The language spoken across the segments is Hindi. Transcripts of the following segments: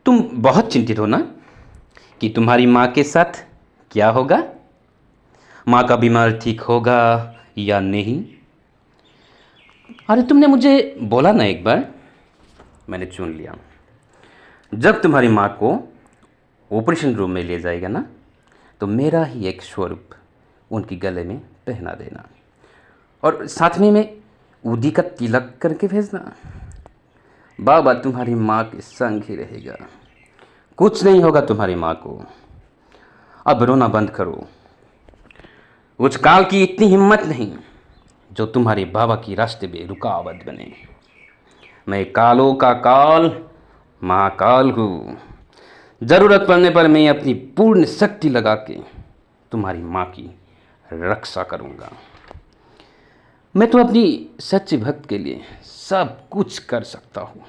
तुम बहुत चिंतित हो ना कि तुम्हारी माँ के साथ क्या होगा, माँ का बीमार ठीक होगा या नहीं। अरे तुमने मुझे बोला ना एक बार, मैंने चुन लिया। जब तुम्हारी माँ को ऑपरेशन रूम में ले जाएगा ना, तो मेरा ही एक स्वरूप उनकी गले में पहना देना, और साथ में मैं उदी का तिलक करके भेजना। बाबा तुम्हारी माँ के संग ही रहेगा, कुछ नहीं होगा तुम्हारी माँ को। अब रोना बंद करो। उस काल की इतनी हिम्मत नहीं जो तुम्हारे बाबा की रास्ते में रुकावट बने। मैं कालों का काल महाकाल हूँ। ज़रूरत पड़ने पर मैं अपनी पूर्ण शक्ति लगा के तुम्हारी माँ की रक्षा करूँगा। मैं तो अपनी सच्चे भक्त के लिए सब कुछ कर सकता हूँ,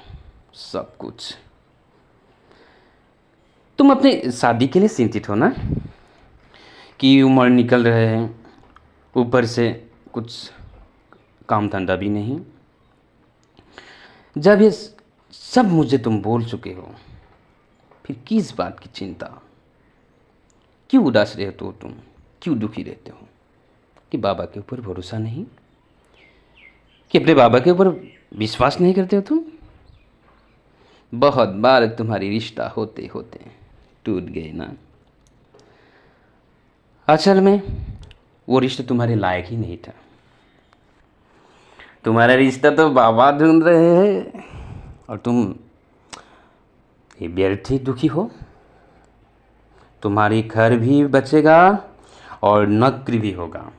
सब कुछ। तुम अपने शादी के लिए चिंतित हो ना कि उम्र निकल रहे हैं, ऊपर से कुछ काम धंधा भी नहीं। जब ये सब मुझे तुम बोल चुके हो, फिर किस बात की चिंता? क्यों उदास रहते हो तुम? क्यों दुखी रहते हो? कि बाबा के ऊपर भरोसा नहीं, कि अपने बाबा के ऊपर विश्वास नहीं करते हो तुम? बहुत बार तुम्हारी रिश्ता होते होते टूट गए ना। असल में वो रिश्ता तुम्हारे लायक ही नहीं था। तुम्हारा रिश्ता तो बाबा ढूंढ रहे हैं और तुम ये व्यर्थ ही दुखी हो। तुम्हारी घर भी बचेगा और नौकरी भी होगा।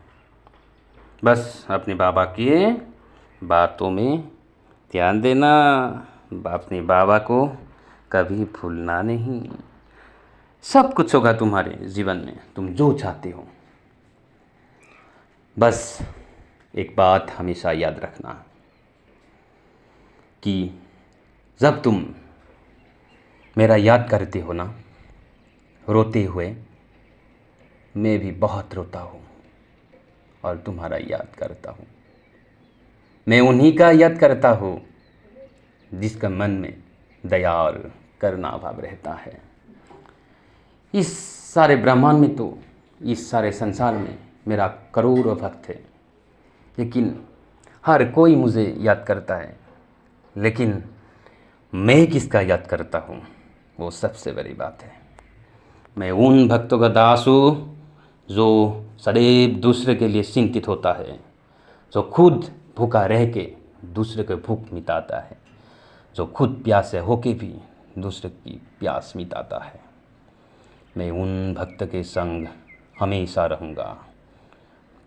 बस अपने बाबा के बातों में ध्यान देना, अपने बाबा को कभी भूलना नहीं। सब कुछ होगा तुम्हारे जीवन में, तुम जो चाहते हो। बस एक बात हमेशा याद रखना कि जब तुम मेरा याद करते हो ना रोते हुए, मैं भी बहुत रोता हूँ और तुम्हारा याद करता हूँ। मैं उन्हीं का याद करता हूँ जिसका मन में दया और करुणा भाव रहता है। इस सारे ब्रह्मांड में तो, इस सारे संसार में मेरा करोड़ों भक्त है, लेकिन हर कोई मुझे याद करता है, लेकिन मैं किसका याद करता हूँ, वो सबसे बड़ी बात है। मैं उन भक्तों का दास हूँ जो सदैव दूसरे के लिए चिंतित होता है, जो खुद भूखा रह के दूसरे को भूख मिटाता है, जो खुद प्यासे होके भी दूसरे की प्यास मिटाता है। मैं उन भक्त के संग हमेशा रहूँगा,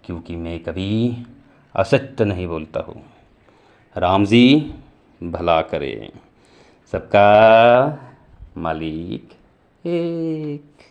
क्योंकि मैं कभी असत्य नहीं बोलता हूँ। राम जी भला करे, सबका मालिक एक।